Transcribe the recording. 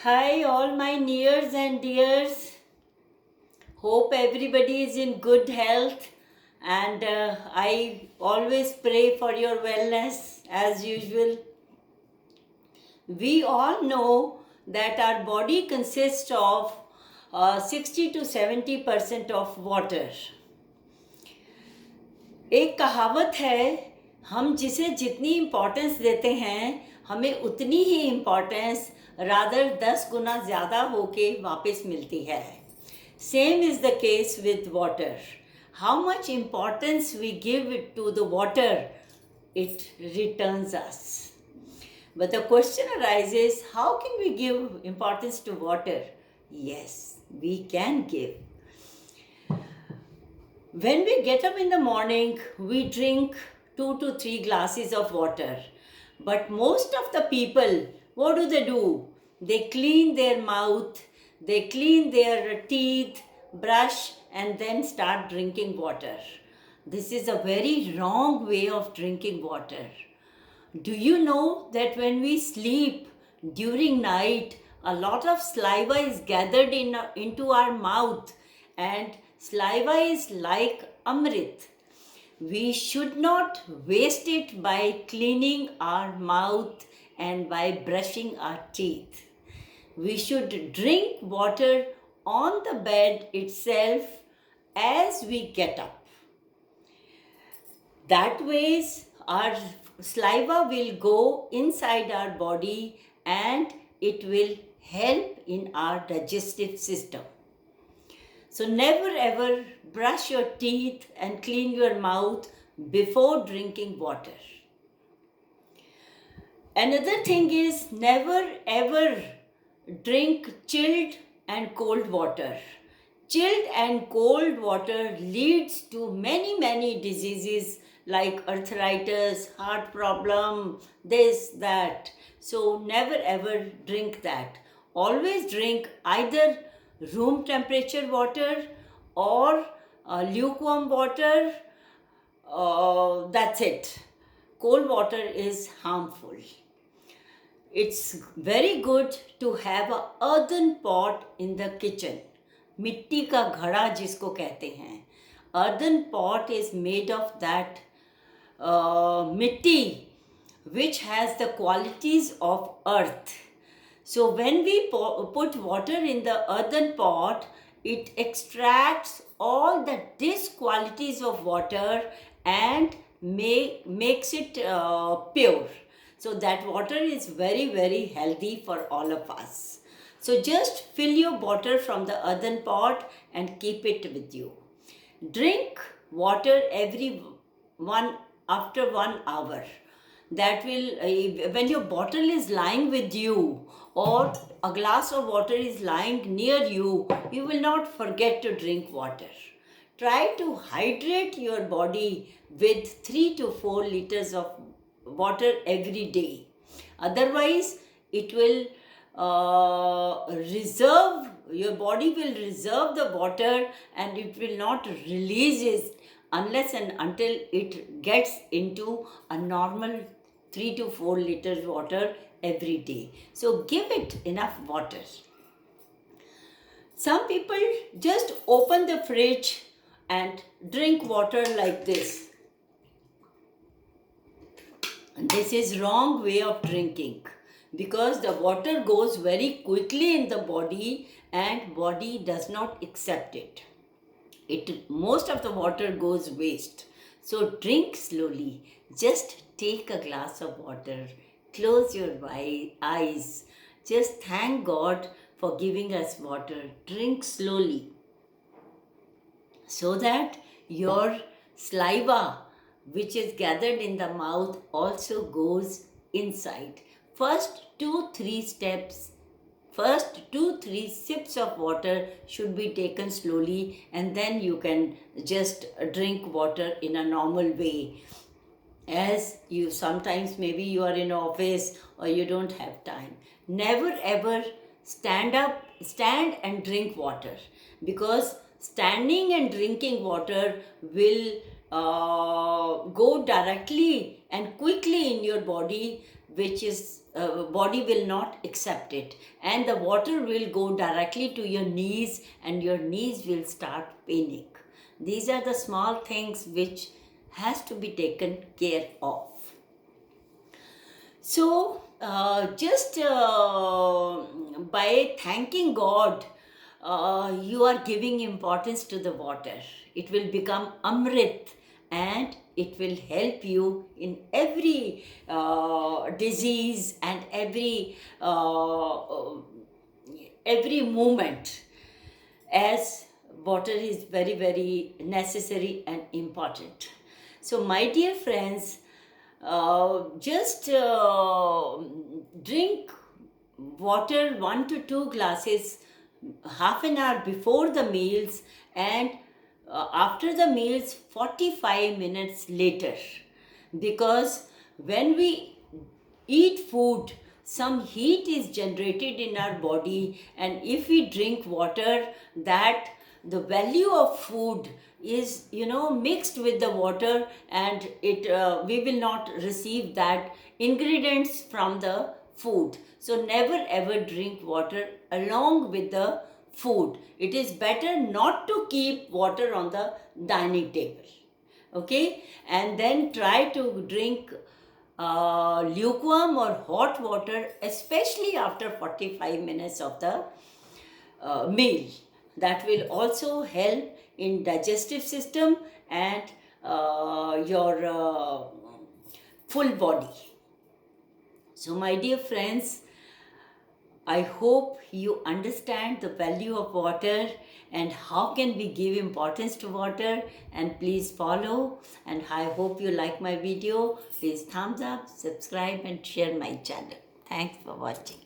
Hi, all my nears and dears. Hope everybody is in good health, and I always pray for your wellness as usual. We all know that our body consists of 60 to 70% of water. एक कहावत है, हम जिसे जितनी importance देते हैं हमें उतनी ही इम्पोर्टेंस रादर 10 गुना ज़्यादा होके वापस मिलती है. Same is the case with water. How much importance we give it to the water, it returns us. But the question arises, how can we give importance to water? Yes, we can give. When we get up in the morning, we drink 2 to 3 glasses of water. But most of the people, what do? They clean their mouth, they clean their teeth, brush, and then start drinking water. This is a very wrong way of drinking water. Do you know that when we sleep during night, a lot of saliva is gathered into our mouth, and saliva is like amrit. We should not waste it by cleaning our mouth and by brushing our teeth. We should drink water on the bed itself as we get up. That ways our saliva will go inside our body and it will help in our digestive system. So never ever brush your teeth and clean your mouth before drinking water. Another thing is, never ever drink chilled and cold water. Chilled and cold water leads to many diseases like arthritis, heart problem, this, that. So never ever drink that. Always drink either room temperature water or lukewarm water. That's it. Cold water is harmful. It's very good to have a earthen pot in the kitchen. मिट्टी का घड़ा जिसको कहते हैं. Earthen pot is made of that mitti which has the qualities of earth. So when we put water in the earthen pot, it extracts all the disqualities of water and makes it pure. So that water is very healthy for all of us. So just fill your water from the earthen pot and keep it with you. Drink water after 1 hour. That will, when your bottle is lying with you or a glass of water is lying near you, you will not forget to drink water. Try to hydrate your body with 3 to 4 liters of water every day. Otherwise, it will your body will reserve the water and it will not release it unless and until it gets into a normal 3 to 4 liters water every day. So give it enough water. Some people just open the fridge and drink water like this. And this is wrong way of drinking, because the water goes very quickly in the body and body does not accept it. Most of the water goes waste. So drink slowly. Just take a glass of water. Close your eyes. Just thank God for giving us water. Drink slowly so that your saliva, which is gathered in the mouth, also goes inside. First 2-3 sips of water should be taken slowly, and then you can just drink water in a normal way. As you sometimes, maybe you are in office or you don't have time. Never ever stand and drink water, because standing and drinking water will go directly and quickly in your body, which is body will not accept it, and the water will go directly to your knees and your knees will start paining. These are the small things which has to be taken care of. So, just by thanking God, you are giving importance to the water. It will become Amrit and it will help you in every disease and every moment, as water is very, very necessary and important. So, my dear friends, just drink water 1 to 2 glasses half an hour before the meals, and after the meals 45 minutes later, because when we eat food, some heat is generated in our body, and if we drink water, that the value of food is, mixed with the water, and it we will not receive that ingredients from the food. So never ever drink water along with the food. It is better not to keep water on the dining table. Okay, and then try to drink lukewarm or hot water, especially after 45 minutes of the meal. That will also help in digestive system and your full body. So, my dear friends, I hope you understand the value of water and how can we give importance to water, and please follow, and I hope you like my video. Please thumbs up, subscribe and share my channel. Thanks for watching.